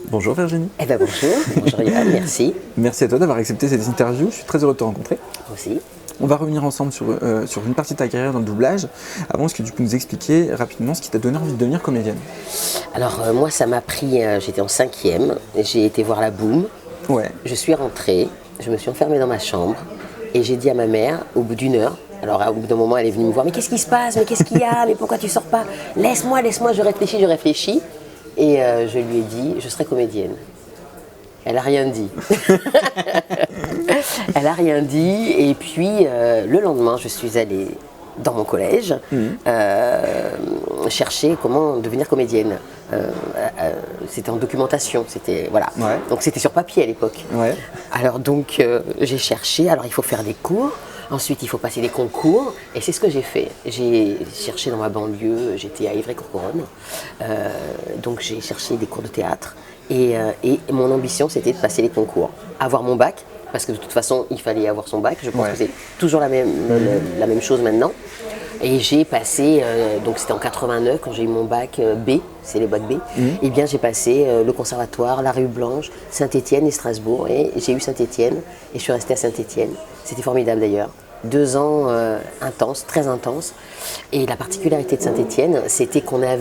Bonjour Virginie. Eh bien bonjour Yoann, merci. Merci à toi d'avoir accepté cette interview, je suis très heureux de te rencontrer. Moi aussi. On va revenir ensemble sur une partie de ta carrière dans le doublage. Avant, est-ce que tu peux nous expliquer rapidement ce qui t'a donné envie de devenir comédienne? Alors moi ça m'a pris, j'étais en 5e, j'ai été voir la Boom, Ouais. je suis rentrée, je me suis enfermée dans ma chambre et j'ai dit à ma mère au bout d'une heure, alors au bout d'un moment elle est venue me voir, mais qu'est-ce qui se passe, mais qu'est-ce qu'il y a, mais pourquoi tu sors pas, laisse-moi, je réfléchis et je lui ai dit, je serai comédienne. Elle n'a rien dit. Elle n'a rien dit. Et puis, le lendemain, je suis allée dans mon collège chercher comment devenir comédienne. C'était en documentation. Voilà. Ouais. Donc, c'était sur papier à l'époque. Ouais. Alors, donc, j'ai cherché. Alors, il faut faire des cours. Ensuite, il faut passer des concours. Et c'est ce que j'ai fait. J'ai cherché dans ma banlieue. J'étais à Ivry-Courcouronnes. Donc, j'ai cherché des cours de théâtre. Et mon ambition, c'était de passer les concours, avoir mon bac, parce que de toute façon, il fallait avoir son bac. Je pense que c'est toujours la même chose maintenant. Et j'ai passé, donc c'était en 89, quand j'ai eu mon bac B, c'est les bacs B, et bien j'ai passé le conservatoire, la rue Blanche, Saint-Étienne et Strasbourg. Et j'ai eu Saint-Étienne, et je suis restée à Saint-Étienne. C'était formidable d'ailleurs. 2 ans intenses, très intenses. Et la particularité de Saint-Étienne, c'était qu'on gagnait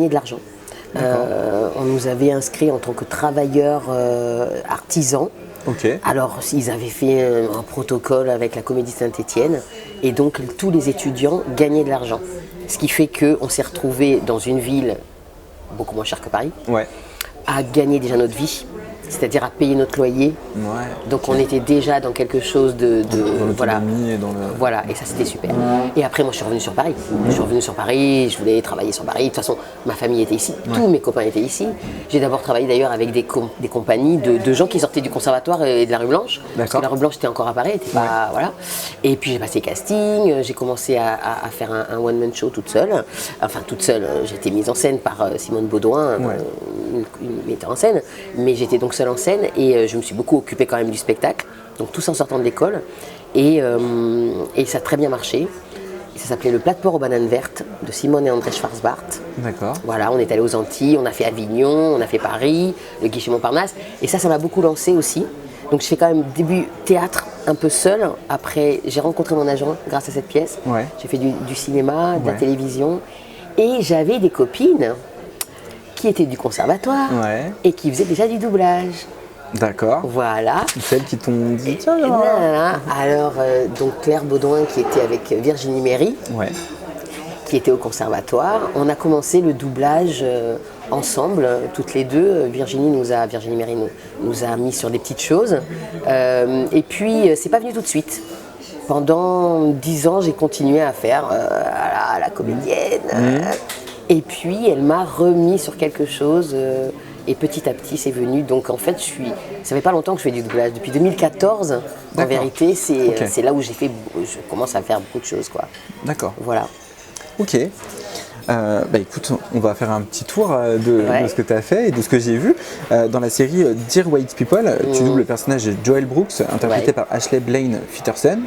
de l'argent. On nous avait inscrits en tant que travailleurs artisans. Okay. Alors, ils avaient fait un protocole avec la Comédie de Saint-Étienne et donc tous les étudiants gagnaient de l'argent. Ce qui fait qu'on s'est retrouvés dans une ville beaucoup moins chère que Paris, à gagner déjà notre vie, c'est-à-dire à payer notre loyer. Donc on était déjà dans quelque chose de voilà. Et dans le... Voilà, et ça c'était super. Et après moi je suis revenue sur Paris. Je voulais travailler sur Paris. De toute façon, ma famille était ici, tous mes copains étaient ici. J'ai d'abord travaillé d'ailleurs avec des compagnies de gens qui sortaient du conservatoire et de la rue Blanche. Parce que la rue Blanche était encore à Paris, était pas, voilà. Et puis j'ai passé casting, j'ai commencé à faire un one-man show toute seule. Enfin toute seule, j'ai été mise en scène par Simone Baudouin, une metteur en scène. Mais j'étais donc seule en scène et je me suis beaucoup occupée quand même du spectacle, donc tout ça en sortant de l'école et ça a très bien marché. Ça s'appelait Le plat de porc aux bananes vertes de Simone et André Schwarzbart. D'accord. Voilà, on est allé aux Antilles, on a fait Avignon, on a fait Paris, le Guichet Montparnasse et ça m'a beaucoup lancé aussi. Donc je fais quand même début théâtre un peu seul. Après j'ai rencontré mon agent grâce à cette pièce. J'ai fait du cinéma, de la télévision et j'avais des copines qui étaient du conservatoire et qui faisaient déjà du doublage. D'accord. Voilà. Celles qui t'ont dit tiens, alors, donc Claire Baudouin qui était avec Virginie Méry, qui était au conservatoire. On a commencé le doublage ensemble, toutes les deux. Virginie Méry nous a mis sur des petites choses. Et puis, c'est pas venu tout de suite. Pendant 10 ans, j'ai continué à faire la comédienne. Et puis, elle m'a remis sur quelque chose et petit à petit, c'est venu. Donc, en fait, ça fait pas longtemps que je fais du doublage. Depuis 2014, en vérité, c'est là où je commence à faire beaucoup de choses, quoi. D'accord. Voilà. Ok. Écoute, on va faire un petit tour de ce que tu as fait et de ce que j'ai vu. Dans la série Dear White People, tu doubles le personnage de Joel Brooks, interprété par Ashley Blaine Fitterson.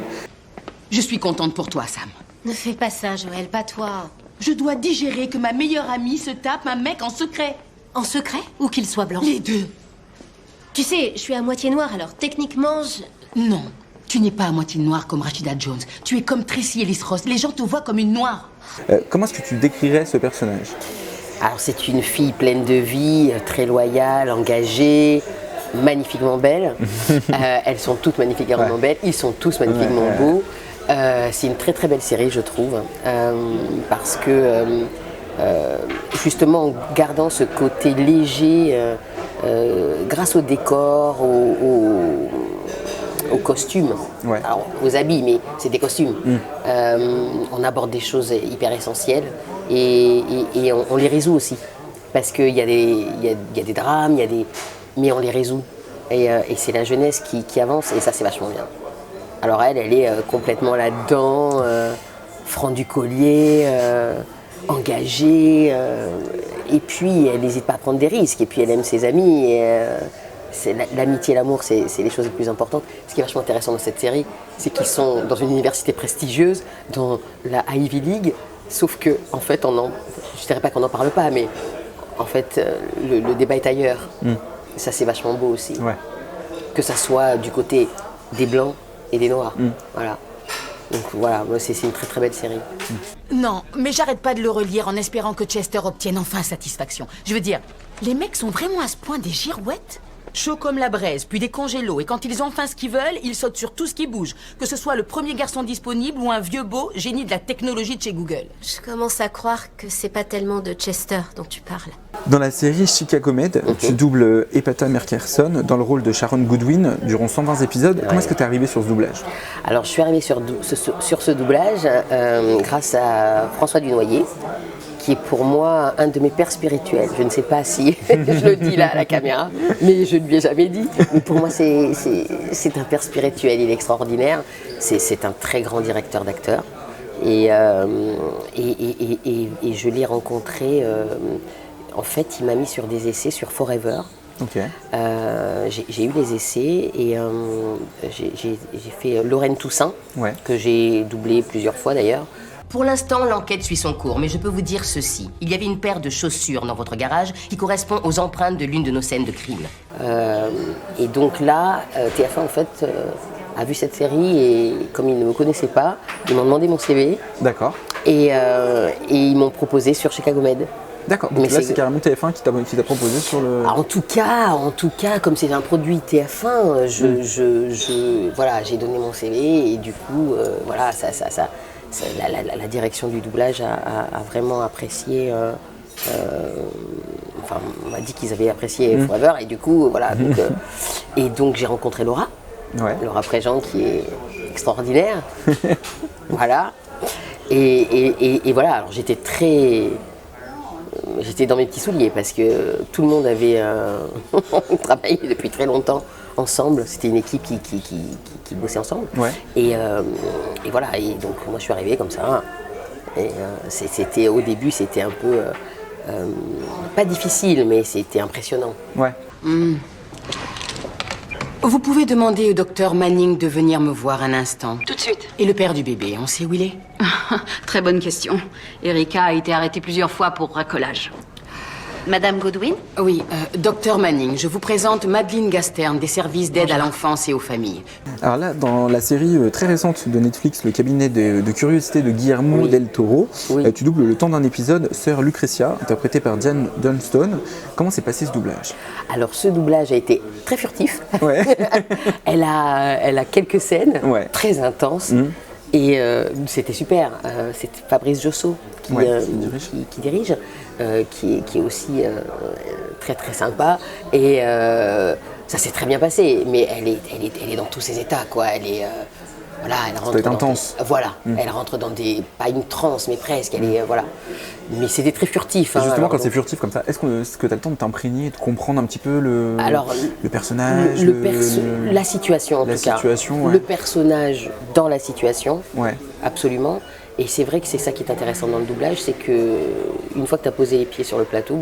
Je suis contente pour toi, Sam. Ne fais pas ça, Joël, pas toi. Je dois digérer que ma meilleure amie se tape un mec en secret. En secret ou qu'il soit blanc? Les deux. Tu sais, je suis à moitié noire, alors techniquement, Non, tu n'es pas à moitié noire comme Rashida Jones. Tu es comme Tracy Ellis Ross. Les gens te voient comme une noire. Comment est-ce que tu décrirais ce personnage? Alors, c'est une fille pleine de vie, très loyale, engagée, magnifiquement belle. Elles sont toutes magnifiquement belles. Ils sont tous magnifiquement beaux. C'est une très très belle série, je trouve, parce que justement en gardant ce côté léger, grâce au décor, aux costumes, alors, aux habits, mais c'est des costumes. On aborde des choses hyper essentielles et on les résout aussi, parce qu'il y a des drames, mais on les résout. Et c'est la jeunesse qui avance et ça c'est vachement bien. Alors elle est complètement là-dedans, franc du collier, engagée, et puis elle n'hésite pas à prendre des risques, et puis elle aime ses amis. L'amitié et l'amour, c'est les choses les plus importantes. Ce qui est vachement intéressant dans cette série, c'est qu'ils sont dans une université prestigieuse, dans la Ivy League, sauf que, en fait, je ne dirais pas qu'on n'en parle pas, mais en fait, le débat est ailleurs. Ça, c'est vachement beau aussi. Ouais. Que ça soit du côté des blancs et des noirs. Voilà. Donc voilà, moi, c'est une très très belle série. Non, mais j'arrête pas de le relire en espérant que Chester obtienne enfin satisfaction. Je veux dire, les mecs sont vraiment à ce point des girouettes? Chaud comme la braise, puis des congélos, et quand ils ont enfin ce qu'ils veulent, ils sautent sur tout ce qui bouge. Que ce soit le premier garçon disponible ou un vieux beau génie de la technologie de chez Google. Je commence à croire que c'est pas tellement de Chester dont tu parles. Dans la série Chicago Med, tu doubles Epata Merkerson dans le rôle de Sharon Goodwin durant 120 épisodes. Comment est-ce que tu es arrivé sur ce doublage? Alors je suis arrivée sur ce doublage grâce à François Dunoyer, qui est pour moi un de mes pères spirituels. Je ne sais pas si je le dis là à la caméra, mais je ne lui ai jamais dit. Mais pour moi, c'est un père spirituel, il est extraordinaire. C'est un très grand directeur d'acteurs. Et je l'ai rencontré, en fait, il m'a mis sur des essais sur Forever. Okay. J'ai eu les essais et j'ai fait Lorraine Toussaint, que j'ai doublé plusieurs fois d'ailleurs. Pour l'instant, l'enquête suit son cours, mais je peux vous dire ceci. Il y avait une paire de chaussures dans votre garage qui correspond aux empreintes de l'une de nos scènes de crime. Et donc là, TF1 en fait a vu cette série et comme ils ne me connaissaient pas, ils m'ont demandé mon CV. D'accord. Et ils m'ont proposé sur Chicago Med. D'accord, donc là c'est carrément TF1 qui t'a proposé sur le... En tout cas, comme c'est un produit TF1, voilà, j'ai donné mon CV et du coup, voilà, la direction du doublage a vraiment apprécié, enfin on m'a dit qu'ils avaient apprécié Forever et du coup voilà, donc j'ai rencontré Laura, Laura Préjean qui est extraordinaire, voilà, et voilà, alors j'étais dans mes petits souliers parce que tout le monde avait travaillé depuis très longtemps ensemble. C'était une équipe qui bossait ensemble. Et voilà. Et donc moi je suis arrivée comme ça. Et c'était au début c'était un peu pas difficile, mais c'était impressionnant. Vous pouvez demander au docteur Manning de venir me voir un instant. Tout de suite. Et le père du bébé, on sait où il est? Très bonne question. Erika a été arrêtée plusieurs fois pour racolage. Madame Goodwin? Oui, docteur Manning, je vous présente Madeleine Gastern des services d'aide à l'enfance et aux familles. Alors là, dans la série très récente de Netflix, Le cabinet de curiosité de Guillermo del Toro, tu doubles le temps d'un épisode Sœur Lucretia, interprétée par Diane Dunstone. Comment s'est passé ce doublage? Alors ce doublage a été très furtif. Elle a quelques scènes très intenses. Et c'était super. C'était Fabrice Josso qui dirige, qui est aussi très très sympa. Et ça s'est très bien passé. Mais elle est dans tous ses états, quoi. Elle est voilà, elle rentre. Ça doit être intense. Elle rentre dans pas une transe, mais presque. Elle est voilà. Mais c'était très furtif. Justement, quand c'est furtif comme ça, est-ce que tu as le temps de t'imprégner, de comprendre un petit peu le personnage, la situation en tout cas. Le personnage dans la situation, absolument. Et c'est vrai que c'est ça qui est intéressant dans le doublage, c'est que une fois que tu as posé les pieds sur le plateau,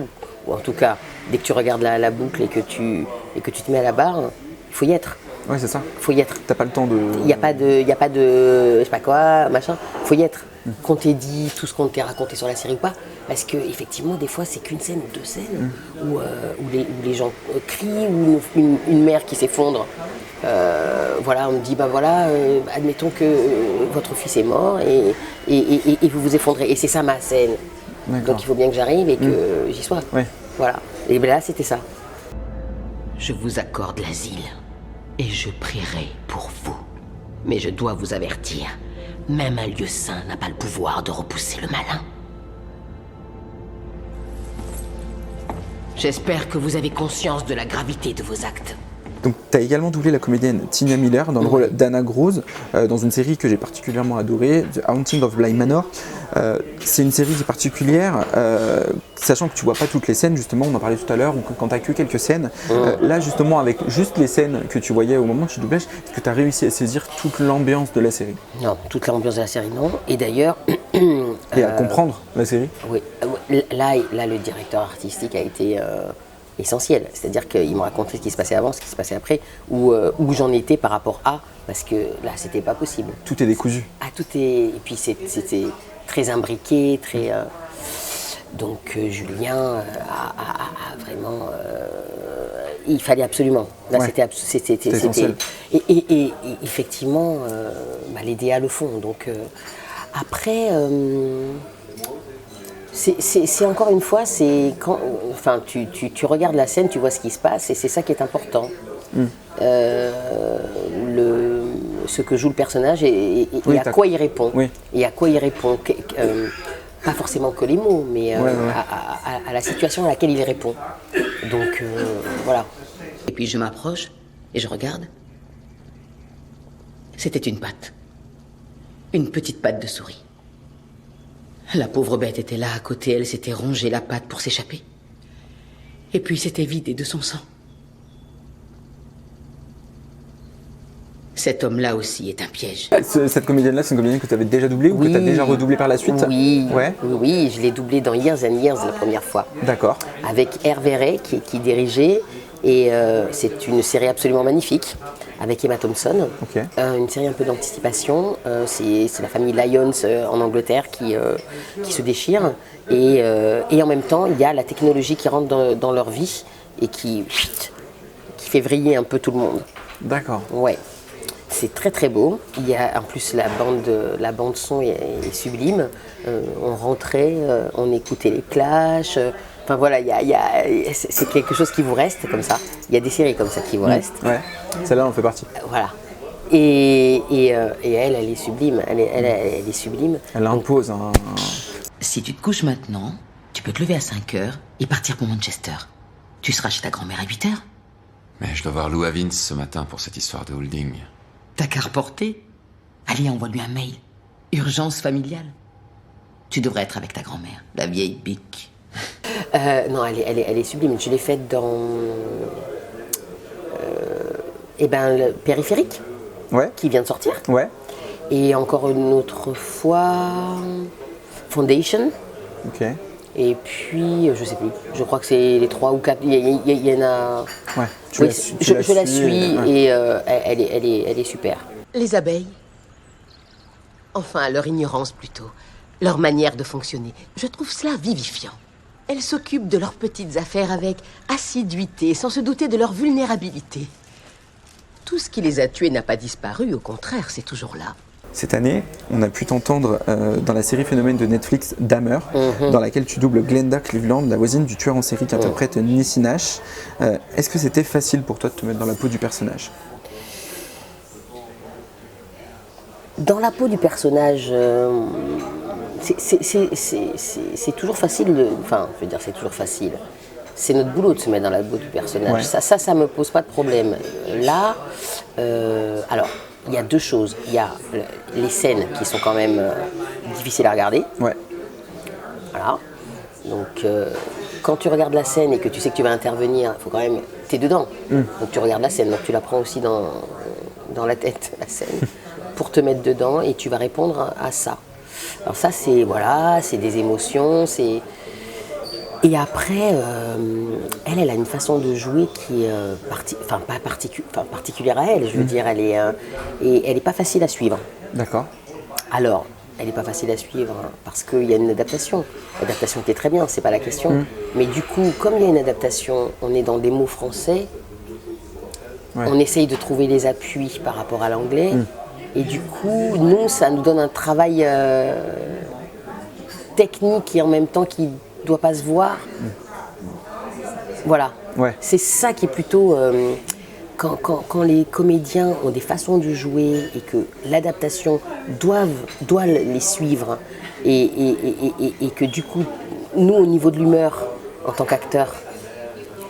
ou en tout cas dès que tu regardes la boucle et que tu te mets à la barre, il faut y être. Ouais, c'est ça. Faut y être. T'as pas le temps de... Il n'y a pas de, je sais pas quoi, machin. Faut y être. Qu'on t'ait dit tout ce qu'on t'ait raconté sur la série ou pas. Parce que effectivement, des fois, c'est qu'une scène ou deux scènes où les gens crient, ou une mère qui s'effondre. Voilà, on me dit, bah voilà, admettons que votre fils est mort et vous vous effondrez. Et c'est ça ma scène. Donc il faut bien que j'arrive et que j'y sois. Voilà. Et ben là, c'était ça. Je vous accorde l'asile. Et je prierai pour vous. Mais je dois vous avertir, même un lieu saint n'a pas le pouvoir de repousser le malin. J'espère que vous avez conscience de la gravité de vos actes. Donc, tu as également doublé la comédienne Tina Miller dans le rôle d'Anna Gross dans une série que j'ai particulièrement adorée, The Haunting of Bly Manor. C'est une série qui est particulière, sachant que tu vois pas toutes les scènes, justement, on en parlait tout à l'heure, ou quand tu as que quelques scènes. Là, justement, avec juste les scènes que tu voyais au moment du doublage, est-ce que tu as réussi à saisir toute l'ambiance de la série? Non, toute l'ambiance de la série, non. Et d'ailleurs... Et à comprendre la série? Oui. Là, le directeur artistique a été... essentiel, c'est-à-dire qu'il m'a raconté ce qui se passait avant, ce qui se passait après, où j'en étais par rapport à, parce que là c'était pas possible. Tout est décousu. Ah, tout est, et puis c'était très imbriqué, très, Donc Julien a vraiment... il fallait absolument. Là, c'était essentiel. Et effectivement, les DA le font. Donc après, c'est encore une fois, c'est quand, enfin, tu regardes la scène, tu vois ce qui se passe, et c'est ça qui est important. Ce que joue le personnage et à quoi il répond. Oui. Et à quoi il répond. Pas forcément que les mots, mais à la situation à laquelle il répond. Donc voilà. Et puis je m'approche et je regarde. C'était une patte. Une petite patte de souris. La pauvre bête était là à côté, elle s'était rongée la patte pour s'échapper. Et puis s'était vidée de son sang. Cet homme-là aussi est un piège. Cette comédienne-là, c'est une comédienne que tu avais déjà doublée ou que tu as déjà redoublée par la suite? Oui, ouais. Oui, je l'ai doublée dans Years and Years la première fois. D'accord. Avec Hervé Ray qui dirigeait. Et c'est une série absolument magnifique, avec Emma Thompson. Okay. Une série un peu d'anticipation. C'est la famille Lyons en Angleterre qui se déchire. Et en même temps, il y a la technologie qui rentre dans leur vie et qui fait vriller un peu tout le monde. D'accord. Ouais. C'est très très beau. Il y a en plus la bande son est sublime. On rentrait, on écoutait les clashs. Enfin voilà, c'est quelque chose qui vous reste comme ça. Il y a des séries comme ça qui vous restent. Ouais. Celle-là en fait partie. Voilà. Et elle est sublime. Elle est sublime. Elle impose un... Si tu te couches maintenant, tu peux te lever à 5 heures et partir pour Manchester. Tu seras chez ta grand-mère à 8 heures. Mais je dois voir Lou Havins ce matin pour cette histoire de holding. T'as qu'à reporter. Allez, envoie-lui un mail. Urgence familiale. Tu devrais être avec ta grand-mère, la vieille bique. Non, elle est sublime. Je l'ai faite dans le Périphérique, qui vient de sortir. Ouais. Et encore une autre fois, Foundation. Ok. Et puis, je sais plus. Je crois que c'est les 3 ou 4. Il y en a. Ouais. Je la suis et elle est super. Les abeilles. Enfin, leur ignorance plutôt. Leur manière de fonctionner. Je trouve cela vivifiant. Elles s'occupent de leurs petites affaires avec assiduité, sans se douter de leur vulnérabilité. Tout ce qui les a tuées n'a pas disparu, au contraire, c'est toujours là. Cette année, on a pu t'entendre dans la série phénomène de Netflix Dahmer, dans laquelle tu doubles Glenda Cleveland, la voisine du tueur en série qui interprète Niecy Nash. Est-ce que c'était facile pour toi de te mettre dans la peau du personnage? Dans la peau du personnage, c'est toujours facile enfin, je veux dire, c'est toujours facile. C'est notre boulot de se mettre dans la peau du personnage. Ouais. Ça me pose pas de problème. Là, alors, il y a deux choses. Il y a les scènes qui sont quand même difficiles à regarder. Ouais. Voilà. Donc, quand tu regardes la scène et que tu sais que tu vas intervenir, il faut quand même... T'es dedans. Donc, tu regardes la scène. Donc, tu la prends aussi dans la tête, la scène, pour te mettre dedans et tu vas répondre à ça. Alors ça, c'est des émotions, c'est... Et après, elle a une façon de jouer qui est particulière à elle. Je veux dire, elle est pas facile à suivre. D'accord. Alors, elle n'est pas facile à suivre parce qu'il y a une adaptation. L'adaptation qui est très bien, c'est pas la question. Mais du coup, comme il y a une adaptation, on est dans des mots français. Ouais. On essaye de trouver les appuis par rapport à l'anglais. Et du coup, nous, ça nous donne un travail technique et en même temps qui ne doit pas se voir. Voilà. Ouais. C'est ça qui est plutôt... quand les comédiens ont des façons de jouer et que l'adaptation doit les suivre et que du coup, nous, au niveau de l'humeur, en tant qu'acteurs,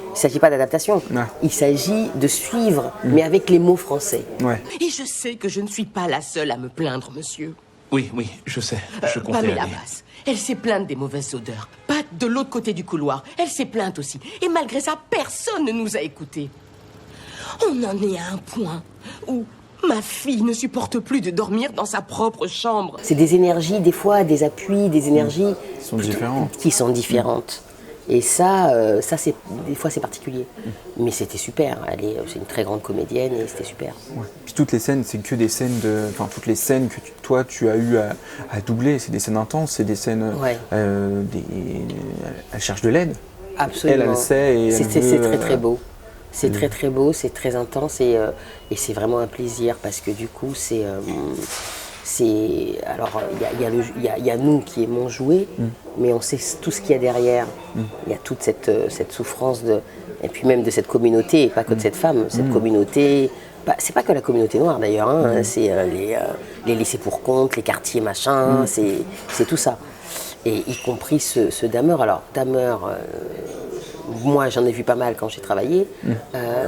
il ne s'agit pas d'adaptation, il s'agit de suivre, mais avec les mots français. Ouais. Et je sais que je ne suis pas la seule à me plaindre, monsieur. Oui, je sais. Je comptais Pamela aller. Bass, elle s'est plainte des mauvaises odeurs. Pat, de l'autre côté du couloir, elle s'est plainte aussi. Et malgré ça, personne ne nous a écoutés. On en est à un point où ma fille ne supporte plus de dormir dans sa propre chambre. C'est des énergies, des fois, des appuis, des énergies qui sont différentes. Qui sont différentes. Et ça c'est, des fois c'est particulier. Mais c'était super, c'est une très grande comédienne et c'était super. Ouais. Puis toutes les scènes, c'est que des scènes toutes les scènes que toi tu as eu à doubler, c'est des scènes intenses, c'est des scènes, elle cherche de l'aide. Absolument. Elle sait et c'est très très beau. C'est elle- très très beau, c'est très intense et c'est vraiment un plaisir parce que du coup alors il y a nous qui aimons jouer, mais on sait tout ce qu'il y a derrière. Il y a toute cette souffrance et puis même de cette communauté, et pas que de cette femme, cette communauté. C'est pas que la communauté noire d'ailleurs, hein, c'est les laissés pour compte, les quartiers machin, c'est tout ça. Et y compris ce Dahmer. Alors Dahmer, moi j'en ai vu pas mal quand j'ai travaillé.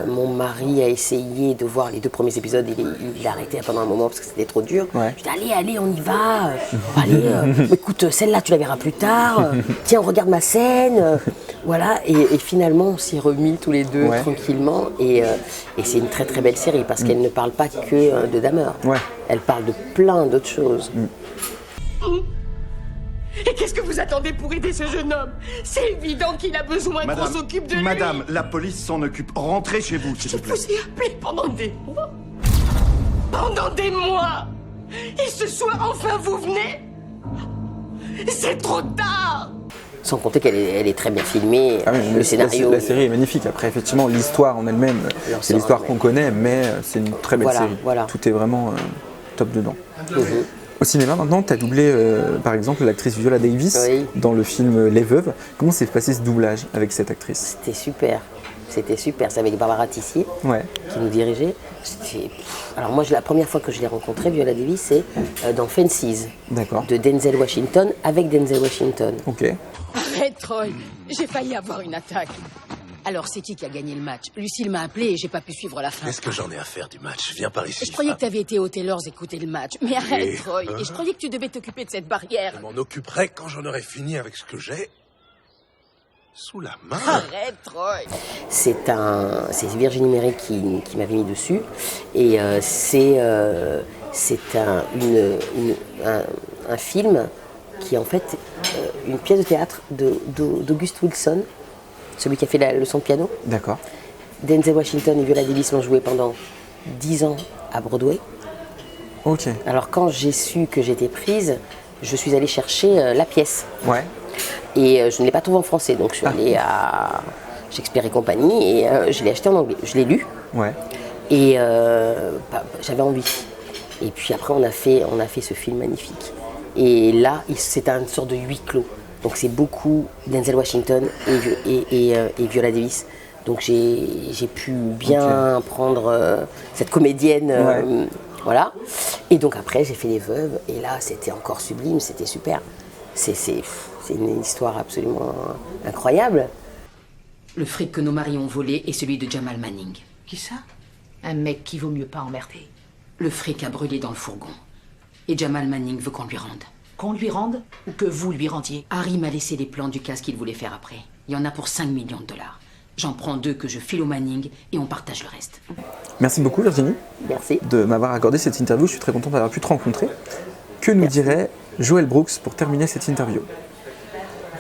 Mon mari a essayé de voir les 2 premiers épisodes, il a arrêté pendant un moment parce que c'était trop dur. Ouais. Je dis allez, on y va. Allez, écoute, celle-là tu la verras plus tard. Tiens, regarde ma scène. Voilà, et finalement on s'y est remis tous les deux tranquillement. Et c'est une très très belle série parce qu'elle ne parle pas que de Dahmer. Ouais. Elle parle de plein d'autres choses. Et qu'est-ce que vous attendez pour aider ce jeune homme? C'est évident qu'il a besoin qu'on s'occupe de lui. Madame, la police s'en occupe. Rentrez chez vous, s'il Je vous plaît. vous ai appelé pendant des mois. Pendant des mois. Et ce soir, enfin, vous venez? C'est trop tard. Sans compter qu'elle est très bien filmée, Ah oui, le scénario. La série est magnifique. Après, effectivement, l'histoire en elle-même, c'est l'histoire qu'on connaît, mais c'est une très belle série. Voilà. Tout est vraiment top dedans. Au cinéma, maintenant, tu as doublé, par exemple, l'actrice Viola Davis dans le film Les Veuves. Comment s'est passé ce doublage avec cette actrice? C'était super. C'était super. C'est avec Barbara Tissier qui nous dirigeait. Alors moi, la première fois que je l'ai rencontrée, Viola Davis, c'est dans Fences de Denzel Washington avec Denzel Washington. Ok. Arrête, Troy. J'ai failli avoir une attaque. Alors, c'est qui a gagné le match? Lucille m'a appelé et j'ai pas pu suivre la fin. Qu'est-ce que j'en ai à faire du match? Viens par ici. Je croyais que t'avais été au Taylor's écouter le match. Mais arrête, Oui. Troy. Et je croyais que tu devais t'occuper de cette barrière. Je m'en occuperai quand j'en aurai fini avec ce que j'ai sous la main. Arrête, Troy. C'est Virginie Méry qui m'avait mis dessus. Et c'est un film qui est en fait une pièce de théâtre d'August Wilson, celui qui a fait la leçon de piano. D'accord. Denzel Washington et Viola Davis l'ont joué pendant 10 ans à Broadway. Ok. Alors quand j'ai su que j'étais prise, je suis allée chercher la pièce. Ouais. Et je ne l'ai pas trouvée en français, donc je suis allée à Shakespeare et compagnie et je l'ai acheté en anglais. Je l'ai lu. Ouais. Et j'avais envie. Et puis après, on a fait ce film magnifique. Et là, c'est une sorte de huis clos. Donc c'est beaucoup Denzel Washington et Viola Davis. Donc j'ai pu bien prendre cette comédienne. Voilà. Et donc après, j'ai fait Les Veuves. Et là, c'était encore sublime, c'était super. C'est une histoire absolument incroyable. Le fric que nos maris ont volé est celui de Jamal Manning. Qui ça? Un mec qui vaut mieux pas emmerder. Le fric a brûlé dans le fourgon. Et Jamal Manning veut qu'on lui rende. Qu'on lui rende ou que vous lui rendiez? Harry m'a laissé les plans du casse qu'il voulait faire après. Il y en a pour 5 millions de dollars. J'en prends 2 que je file au Manning et on partage le reste. Merci beaucoup Virginie. Merci. De m'avoir accordé cette interview. Je suis très content d'avoir pu te rencontrer. Que nous dirait Joël Brooks pour terminer cette interview?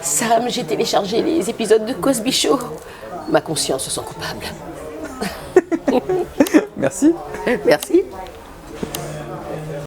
Sam, j'ai téléchargé les épisodes de Cosby Show. Ma conscience se sent coupable. Merci. Merci.